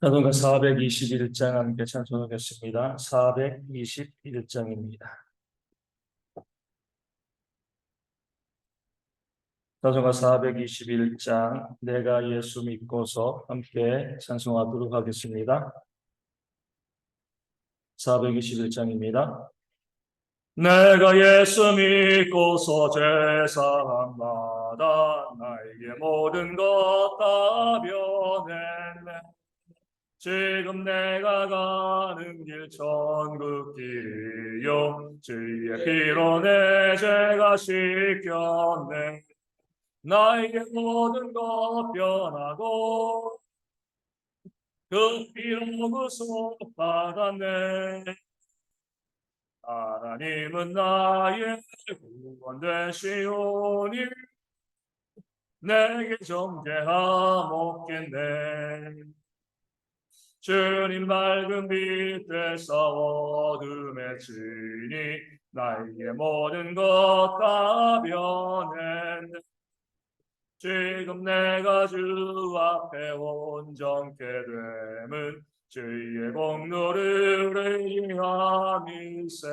찬송가 421장 함께 찬송하겠습니다. 421장입니다. 찬송가 421장 내가 예수 믿고서 함께 찬송하도록 하겠습니다. 421장입니다. 내가 예수 믿고서 죄사함 받아 나에게 모든 것 다 변했네. 지금 내가 가는 길 천국 길이요 주의 피로 내 죄가 씻겼네. 나에게 모든 것 변하고 그 피로 구속받았네. 하나님은 나의 구원 되시오니 내게 정죄함 없겠네. 주님 맑은 빛 되사 어둠에 치니 나에게 모든 것 다 변했네. 지금 내가 주 앞에 온전케 됨은 주의 공로를 의지함이세.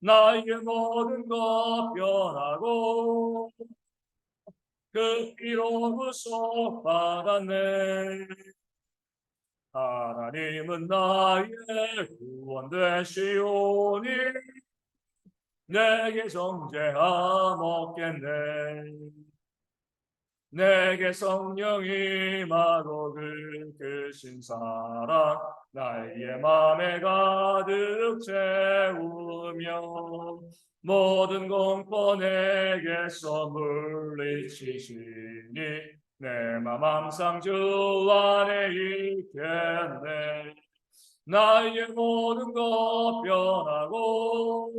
나에게 모든 것 변하고 그 피로 구속받았네. 하나님은 나의 구원 되시오니 내게 정죄함 없겠네. 내게 성령이 임하고 그신 사랑 나의 맘에 가득 채우며 모든 공포 내게서 물리치시니 내 맘 항상 주 안에 있겠네. 나의 모든 것 변하고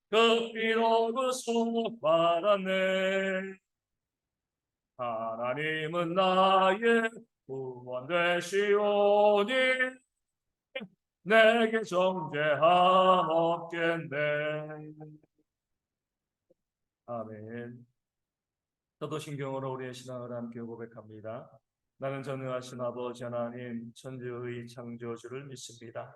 그 피로 구속받았네. 하나님은 나의 구원 되시오니 내게 정죄함 없겠네. 아멘. 사도신경으로 우리의 신앙을 함께 고백합니다. 나는 전능하신 아버지 하나님 천지의 창조주를 믿습니다.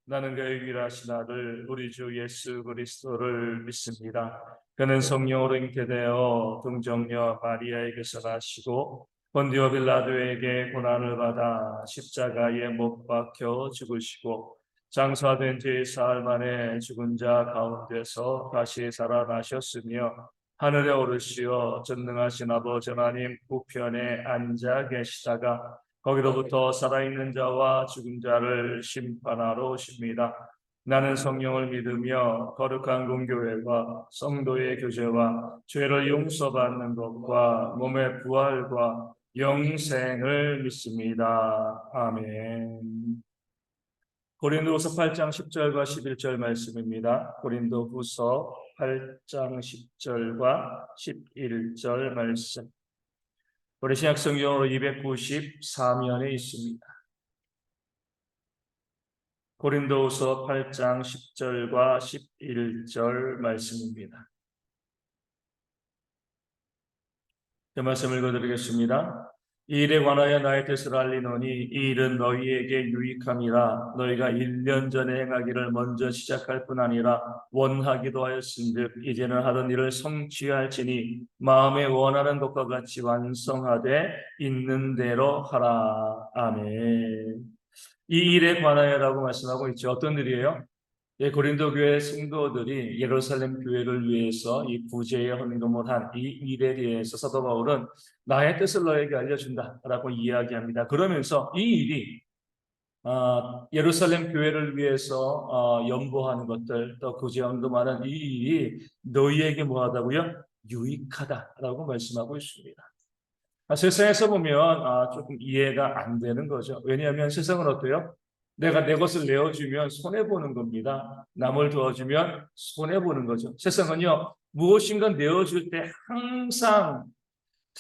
나는 그의 유일하신 아들 우리 주 예수 그리스도를 믿습니다. 그는 성령으로 잉태되어 동정녀 마리아에게서 나시고 본디오 빌라도에게 고난을 받아 십자가에 못 박혀 죽으시고 장사된 지 사흘 만에 죽은 자 가운데서 다시 살아나셨으며 하늘에 오르시어 전능하신 아버지 하나님 우편에 앉아 계시다가 거기로부터 살아있는 자와 죽은 자를 심판하러 오십니다. 나는 성령을 믿으며 거룩한 공교회와 성도의 교제와 죄를 용서받는 것과 몸의 부활과 영생을 믿습니다. 아멘. 고린도후서 8장 10절과 11절 말씀입니다. 고린도후서 8장 10절과 11절 말씀. 우리 신약 성경으로 294면에 있습니다. 고린도후서 8장 10절과 11절 말씀입니다. 그 말씀 읽어드리겠습니다. 이 일에 관하여 나의 뜻을 알리노니 이 일은 너희에게 유익함이라. 너희가 1년 전에 행하기를 먼저 시작할 뿐 아니라 원하기도 하였은즉 이제는 하던 일을 성취할지니 마음에 원하는 것과 같이 완성하되 있는 대로 하라. 아멘. 이 일에 관하여라고 말씀하고 있죠. 어떤 일이에요? 고린도 교회 성도들이 예루살렘 교회를 위해서 이 구제의 헌금을 한 이 일에 대해서 사도 바울은 나의 뜻을 너에게 알려준다라고 이야기합니다. 그러면서 이 일이 예루살렘 교회를 위해서 연보하는 것들 또 구제 헌금하는 이 일이 너희에게 뭐하다고요? 유익하다라고 말씀하고 있습니다. 세상에서 보면 조금 이해가 안 되는 거죠. 왜냐하면 세상은 어때요? 내가 내 것을 내어주면 손해보는 겁니다. 남을 도와주면 손해보는 거죠. 세상은요, 무엇인가 내어줄 때 항상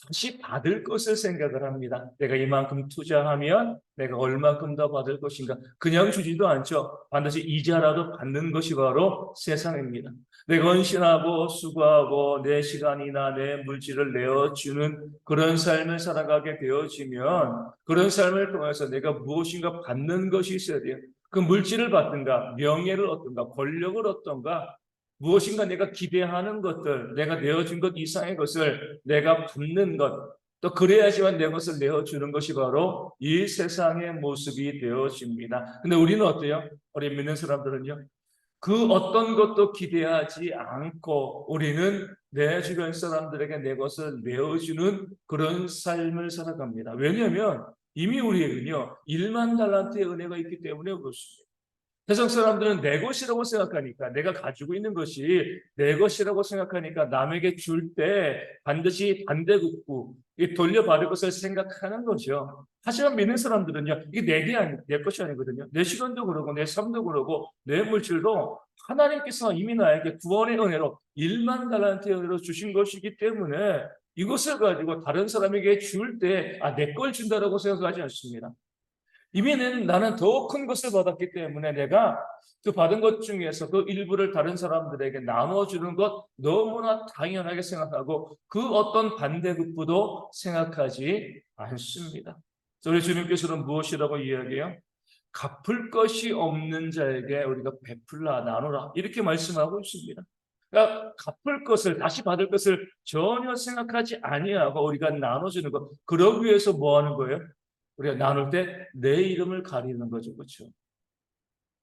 다시 받을 것을 생각을 합니다. 내가 이만큼 투자하면 내가 얼만큼 더 받을 것인가. 그냥 주지도 않죠. 반드시 이자라도 받는 것이 바로 세상입니다. 내가 헌신하고 수고하고 내 시간이나 내 물질을 내어주는 그런 삶을 살아가게 되어지면 그런 삶을 통해서 내가 무엇인가 받는 것이 있어야 돼요. 그 물질을 받든가 명예를 얻든가 권력을 얻든가 무엇인가 내가 기대하는 것들, 내가 내어준 것 이상의 것을 내가 받는 것, 또 그래야지만 내 것을 내어주는 것이 바로 이 세상의 모습이 되어집니다. 근데 우리는 어때요? 우리 믿는 사람들은요? 그 어떤 것도 기대하지 않고 우리는 내 주변 사람들에게 내 것을 내어주는 그런 삶을 살아갑니다. 왜냐하면 이미 우리에게는요, 1만 달란트의 은혜가 있기 때문에 그렇습니다. 세상 사람들은 내 것이라고 생각하니까 내가 가지고 있는 것이 내 것이라고 생각하니까 남에게 줄 때 반드시 반대급부 돌려받을 것을 생각하는 거죠. 하지만 믿는 사람들은요, 이게 내 것이 아니거든요. 내 시간도 그러고 내 삶도 그러고 내 물질도 하나님께서 이미 나에게 구원의 은혜로 1만 달란트의 은혜로 주신 것이기 때문에 이것을 가지고 다른 사람에게 줄 때 내 걸 준다라고 생각하지 않습니다. 이미 나는 더 큰 것을 받았기 때문에 내가 그 받은 것 중에서 그 일부를 다른 사람들에게 나눠주는 것 너무나 당연하게 생각하고 그 어떤 반대급부도 생각하지 않습니다. 우리 주님께서는 무엇이라고 이야기해요? 갚을 것이 없는 자에게 우리가 베풀라 나누라 이렇게 말씀하고 있습니다. 그러니까 갚을 것을 다시 받을 것을 전혀 생각하지 아니하고 우리가 나눠주는 것 그러기 위해서 뭐 하는 거예요? 우리가 나눌 때 내 이름을 가리는 거죠. 그렇죠?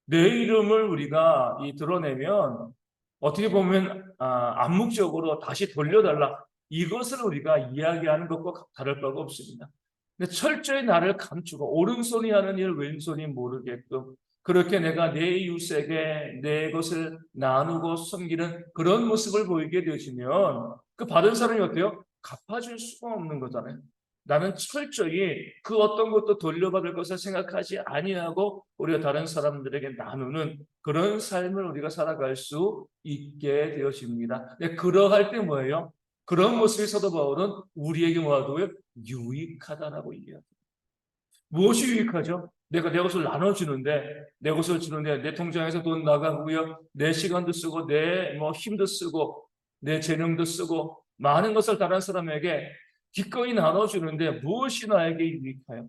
내 이름을 우리가 드러내면 어떻게 보면 암묵적으로 다시 돌려달라 이것을 우리가 이야기하는 것과 다를 바가 없습니다. 근데 철저히 나를 감추고 오른손이 하는 일 왼손이 모르게끔 그렇게 내가 내 이웃에게 내 것을 나누고 섬기는 그런 모습을 보이게 되시면 그 받은 사람이 어때요? 갚아줄 수가 없는 거잖아요. 나는 철저히 그 어떤 것도 돌려받을 것을 생각하지 아니하고 우리가 다른 사람들에게 나누는 그런 삶을 우리가 살아갈 수 있게 되어집니다. 그러할 때 뭐예요? 그런 모습이 사도 바울은 우리에게 뭐하고요? 유익하다라고 얘기합니다. 무엇이 유익하죠? 내가 내 것을 나눠주는데, 내 것을 주는데, 내 통장에서 돈 나가고요, 내 시간도 쓰고, 내 힘도 쓰고, 내 재능도 쓰고, 많은 것을 다른 사람에게 기꺼이 나눠주는데 무엇이 나에게 유익하요?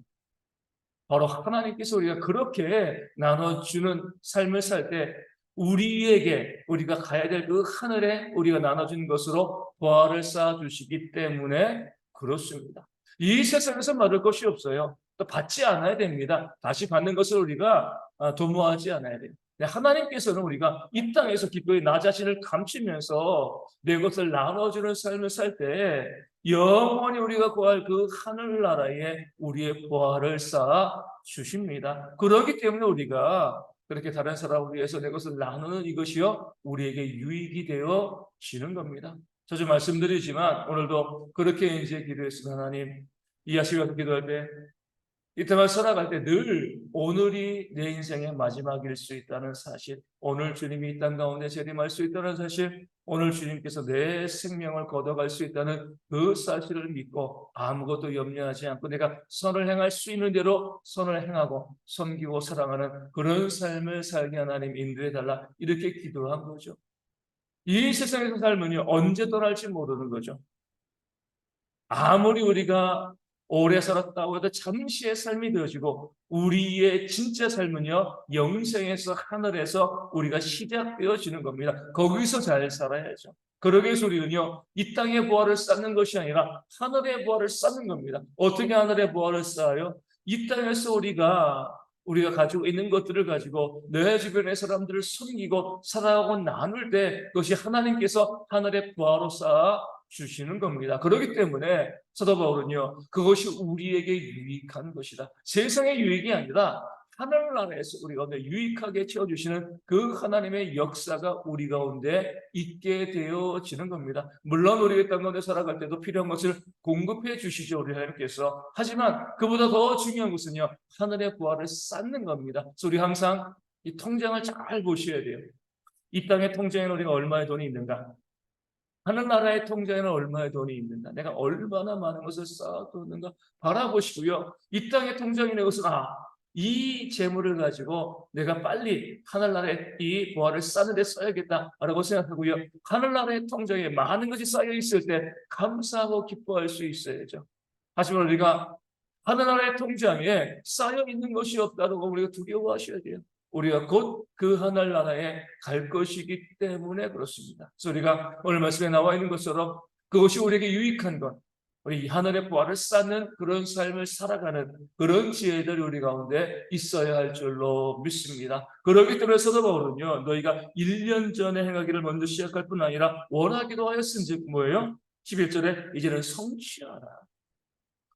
바로 하나님께서 우리가 그렇게 나눠주는 삶을 살 때 우리에게 우리가 가야 될 그 하늘에 우리가 나눠준 것으로 보화를 쌓아주시기 때문에 그렇습니다. 이 세상에서 받을 것이 없어요. 또 받지 않아야 됩니다. 다시 받는 것을 우리가 도모하지 않아야 돼요. 하나님께서는 우리가 이 땅에서 기꺼이 나 자신을 감추면서 내 것을 나눠주는 삶을 살 때 영원히 우리가 구할 그 하늘나라에 우리의 보화를 쌓아 주십니다. 그렇기 때문에 우리가 그렇게 다른 사람을 위해서 내 것을 나누는 이것이요 우리에게 유익이 되어 지는 겁니다. 자주 말씀드리지만 오늘도 그렇게 이제 기도했습니다. 하나님 이 아침에 기도할 때 이 땅을 살아갈 때 늘 오늘이 내 인생의 마지막일 수 있다는 사실, 오늘 주님이 이 땅 가운데 재림할 수 있다는 사실, 오늘 주님께서 내 생명을 걷어갈 수 있다는 그 사실을 믿고 아무것도 염려하지 않고 내가 선을 행할 수 있는 대로 선을 행하고 섬기고 사랑하는 그런 삶을 살게 하나님 인도해달라 이렇게 기도한 거죠. 이 세상에서 살면요 언제 떠날지 모르는 거죠. 아무리 우리가 오래 살았다고 해도 잠시의 삶이 되어지고 우리의 진짜 삶은요 영생에서 하늘에서 우리가 시작되어지는 겁니다. 거기서 잘 살아야죠. 그러기 위해서 우리는요 이 땅의 보화를 쌓는 것이 아니라 하늘의 보화를 쌓는 겁니다. 어떻게 하늘의 보화를 쌓아요? 이 땅에서 우리가 가지고 있는 것들을 가지고 내 주변의 사람들을 섬기고 살아가고 나눌 때 그것이 하나님께서 하늘의 보화로 쌓아 주시는 겁니다. 그렇기 때문에 사도 바울은요 그것이 우리에게 유익한 것이다. 세상의 유익이 아니라 하늘나라에서 우리 가운데 유익하게 채워주시는 그 하나님의 역사가 우리 가운데 있게 되어지는 겁니다. 물론 우리가 땅 가운데 살아갈 때도 필요한 것을 공급해 주시죠 우리 하나님께서. 하지만 그보다 더 중요한 것은요 하늘의 부활을 쌓는 겁니다. 그래서 우리 항상 이 통장을 잘 보셔야 돼요. 이 땅의 통장에 우리가 얼마의 돈이 있는가? 하늘나라의 통장에는 얼마의 돈이 있는가, 내가 얼마나 많은 것을 쌓아두는가 바라보시고요. 이 땅의 통장에 있는 것은 이 재물을 가지고 내가 빨리 하늘나라의 이 보화를 쌓는 데 써야겠다라고 생각하고요. 하늘나라의 통장에 많은 것이 쌓여 있을 때 감사하고 기뻐할 수 있어야죠. 하지만 우리가 하늘나라의 통장에 쌓여 있는 것이 없다고 우리가 두려워하셔야 돼요. 우리가 곧 그 하늘나라에 갈 것이기 때문에 그렇습니다. 그래서 우리가 오늘 말씀에 나와 있는 것처럼 그것이 우리에게 유익한 것, 우리 하늘의 보화를 쌓는 그런 삶을 살아가는 그런 지혜들이 우리 가운데 있어야 할 줄로 믿습니다. 그렇기 때문에 사도 바울은요, 너희가 1년 전에 행하기를 먼저 시작할 뿐 아니라 원하기도 하였은즉 뭐예요? 11절에 이제는 성취하라.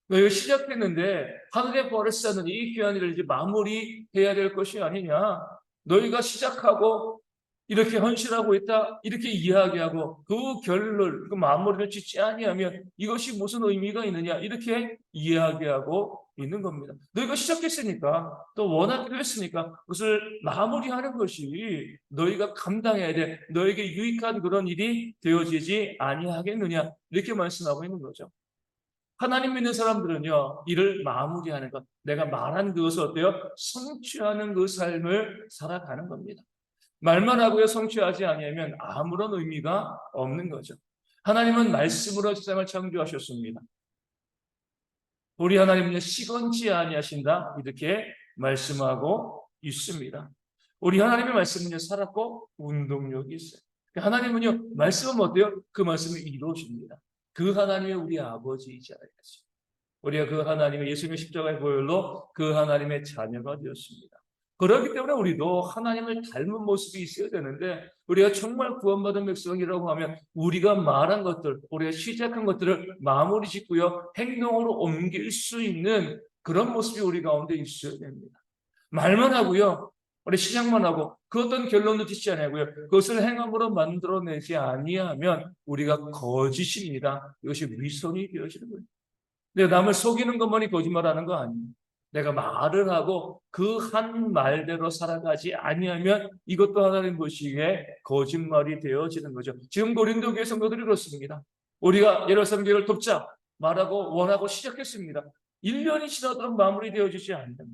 너희가 시작했는데 하늘의 보화를 쌓는 이 귀한 일을 이제 마무리해야 될 것이 아니냐. 너희가 시작하고 이렇게 헌신하고 있다 이렇게 이야기하고 그 결론을, 그 마무리를 짓지 아니하면 이것이 무슨 의미가 있느냐 이렇게 이야기하고 있는 겁니다. 너희가 시작했으니까 또 원하기로 했으니까 그것을 마무리하는 것이 너희가 감당해야 돼, 너에게 유익한 그런 일이 되어지지 아니하겠느냐 이렇게 말씀하고 있는 거죠. 하나님 믿는 사람들은요, 일을 마무리하는 것, 내가 말한 그것을 어때요? 성취하는 그 삶을 살아가는 겁니다. 말만 하고요, 성취하지 아니하면 아무런 의미가 없는 거죠. 하나님은 말씀으로 세상을 창조하셨습니다. 우리 하나님은 시건치 아니하신다 이렇게 말씀하고 있습니다. 우리 하나님의 말씀은요, 살았고 운동력이 있어요. 하나님은요, 말씀은 어때요? 그 말씀을 이루어줍니다. 그 하나님의 우리 아버지이지 않겠습니까? 우리가 그 하나님의 예수님의 십자가의 보혈로 그 하나님의 자녀가 되었습니다. 그렇기 때문에 우리도 하나님을 닮은 모습이 있어야 되는데, 우리가 정말 구원받은 백성이라고 하면 우리가 말한 것들, 우리가 시작한 것들을 마무리 짓고요, 행동으로 옮길 수 있는 그런 모습이 우리 가운데 있어야 됩니다. 말만 하고요, 우리 시작만 하고 그 어떤 결론도 짓지 아니하고요, 그것을 행함으로 만들어내지 아니하면 우리가 거짓입니다. 이것이 위선이 되어지는 거예요. 내가 남을 속이는 것만이 거짓말하는 거 아니에요. 내가 말을 하고 그 한 말대로 살아가지 아니하면 이것도 하나님 보시기에 거짓말이 되어지는 거죠. 지금 고린도 교회 성도들이 그렇습니다. 우리가 예루살렘 교회를 돕자 말하고 원하고 시작했습니다. 1년이 지나도록 마무리되어지지 않는다.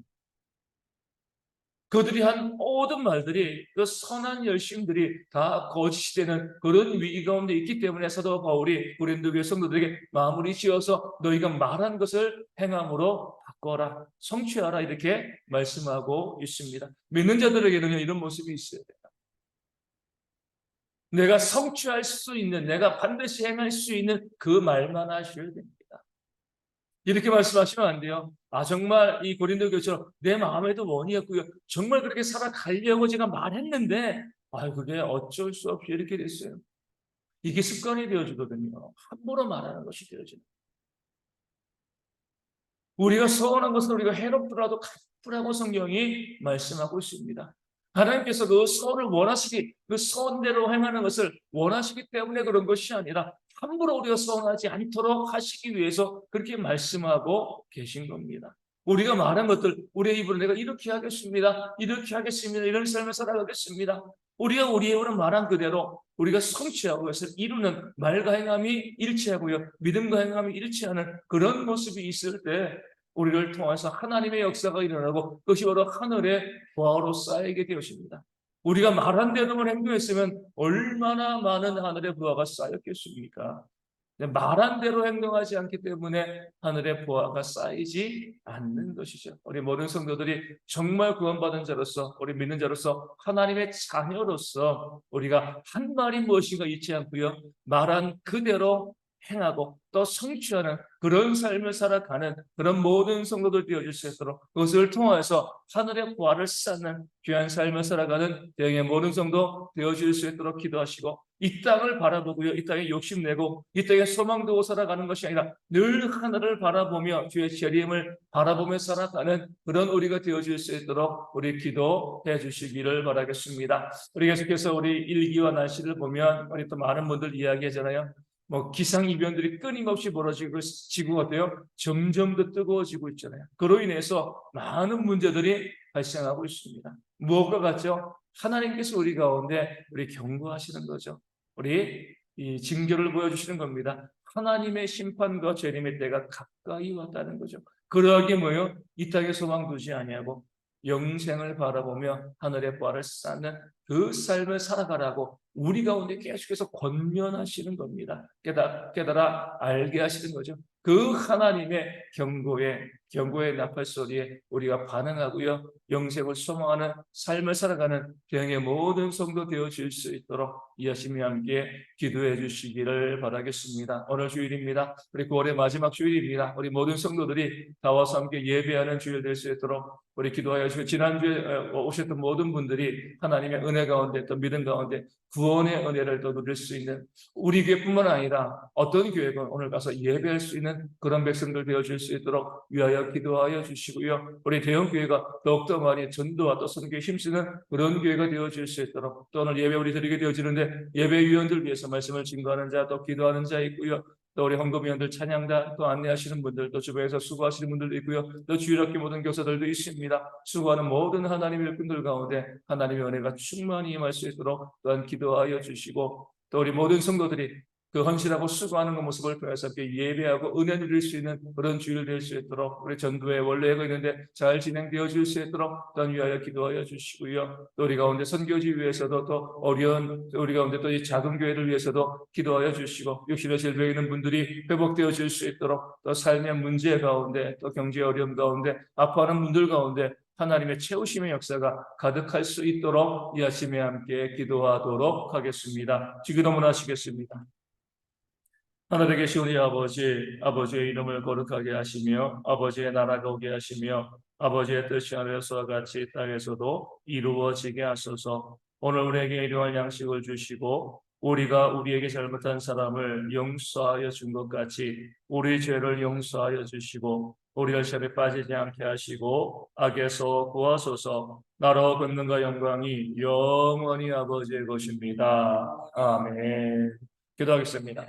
그들이 한 모든 말들이, 그 선한 열심들이 다 거짓이 되는 그런 위기 가운데 있기 때문에 사도 바울이 고린도 교회 성도들에게 마무리 지어서 너희가 말한 것을 행함으로 바꿔라, 성취하라 이렇게 말씀하고 있습니다. 믿는 자들에게는 이런 모습이 있어야 돼요. 내가 성취할 수 있는, 내가 반드시 행할 수 있는 그 말만 하셔야 됩니다. 이렇게 말씀하시면 안 돼요. 정말 이 고린도 교회처럼 내 마음에도 원이었고요, 정말 그렇게 살아가려고 제가 말했는데 그게 어쩔 수 없이 이렇게 됐어요. 이게 습관이 되어지거든요. 함부로 말하는 것이 되어지는. 우리가 서운한 것은 우리가 해롭더라도 갚으라고 성경이 말씀하고 있습니다. 하나님께서 그 선을 원하시기, 그 선대로 행하는 것을 원하시기 때문에 그런 것이 아니라 함부로 우리가 서운하지 않도록 하시기 위해서 그렇게 말씀하고 계신 겁니다. 우리가 말한 것들, 우리의 입으로 내가 이렇게 하겠습니다, 이렇게 하겠습니다, 이런 삶을 살아가겠습니다, 우리가 우리의 입으로 말한 그대로 우리가 성취하고 그것을 이루는 말과 행함이 일치하고요, 믿음과 행함이 일치하는 그런 모습이 있을 때 우리를 통해서 하나님의 역사가 일어나고 그것이 바로 하늘의 보화로 쌓이게 되었습니다. 우리가 말한 대로만 행동했으면 얼마나 많은 하늘의 보화가 쌓였겠습니까? 말한 대로 행동하지 않기 때문에 하늘의 보화가 쌓이지 않는 것이죠. 우리 모든 성도들이 정말 구원받은 자로서, 우리 믿는 자로서, 하나님의 자녀로서 우리가 한 말이 무엇인가 잊지 않고요, 말한 그대로 행하고 또 성취하는 그런 삶을 살아가는 그런 모든 성도들 되어줄 수 있도록, 그것을 통해서 하늘의 보화를 쌓는 귀한 삶을 살아가는 대형의 모든 성도 되어줄 수 있도록 기도하시고, 이 땅을 바라보고요, 이 땅에 욕심내고 이 땅에 소망 두고 살아가는 것이 아니라 늘 하늘을 바라보며 주의 재림을 바라보며 살아가는 그런 우리가 되어줄 수 있도록 우리 기도해 주시기를 바라겠습니다. 우리 계속해서 우리 일기와 날씨를 보면 우리 또 많은 분들 이야기하잖아요. 기상이변들이 끊임없이 벌어지고 지구가 어때요? 점점 더 뜨거워지고 있잖아요. 그로 인해서 많은 문제들이 발생하고 있습니다. 무엇과 같죠? 하나님께서 우리 가운데 우리 경고하시는 거죠. 우리 이 징조를 보여주시는 겁니다. 하나님의 심판과 재림의 때가 가까이 왔다는 거죠. 그러하게 뭐요? 이 땅에 소망 두지 아니하고 영생을 바라보며 하늘의 보화를 쌓는 그 삶을 살아가라고 우리 가운데 계속해서 권면하시는 겁니다. 깨달아 알게 하시는 거죠. 그 하나님의 경고의 나팔 소리에 우리가 반응하고요. 영생을 소망하는 삶을 살아가는 교회의 모든 성도 되어질 수 있도록 열심히 함께 기도해 주시기를 바라겠습니다. 오늘 주일입니다. 우리 9월의 마지막 주일입니다. 우리 모든 성도들이 다 와서 함께 예배하는 주일 될 수 있도록 우리 기도하여 주시고, 지난주에 오셨던 모든 분들이 하나님의 은혜 가운데 또 믿음 가운데 구원의 은혜를 또 누릴 수 있는, 우리 교회뿐만 아니라 어떤 교회건 오늘 가서 예배할 수 있는 그런 백성들 되어질 수 있도록 위하여 기도하여 주시고요. 우리 대형교회가 더욱더 많이 전도와 또 선교에 힘쓰는 그런 교회가 되어질 수 있도록, 또 오늘 예배 우리 드리게 되어지는데 예배위원들 위해서 말씀을 증거하는 자, 또 기도하는 자 있고요. 또 우리 헌금위원들 찬양단 또 안내하시는 분들, 또 주변에서 수고하시는 분들도 있고요. 또 주일학교 모든 교사들도 있습니다. 수고하는 모든 하나님의 일꾼들 가운데 하나님의 은혜가 충만히 임할 수 있도록 또한 기도하여 주시고, 또 우리 모든 성도들이 그 헌신하고 수고하는 그 모습을 보여서 함께 예배하고 은혜 누릴 수 있는 그런 주일 될 수 있도록, 우리 전도회 원래가 있는데 잘 진행되어질 수 있도록 또한 위하여 기도하여 주시고요. 또 우리 가운데 선교지 위해서도, 또 어려운 우리 가운데 또 이 작은 교회를 위해서도 기도하여 주시고, 육신의 질병에 있는 분들이 회복되어질 수 있도록, 또 삶의 문제 가운데 또 경제 어려움 가운데 아파하는 분들 가운데 하나님의 채우심의 역사가 가득할 수 있도록 이 아침에 함께 기도하도록 하겠습니다. 기도문 하시겠습니다. 하늘에 계신 우리 아버지의 이름을 거룩하게 하시며 아버지의 나라가 오게 하시며 아버지의 뜻이 하늘에서와 같이 땅에서도 이루어지게 하소서. 오늘 우리에게 일용할 양식을 주시고 우리가 우리에게 잘못한 사람을 용서하여 준 것 같이 우리 죄를 용서하여 주시고 우리를 시험에 빠지지 않게 하시고 악에서 구하소서. 나라 권능과 영광이 영원히 아버지의 것입니다. 아멘. 기도하겠습니다.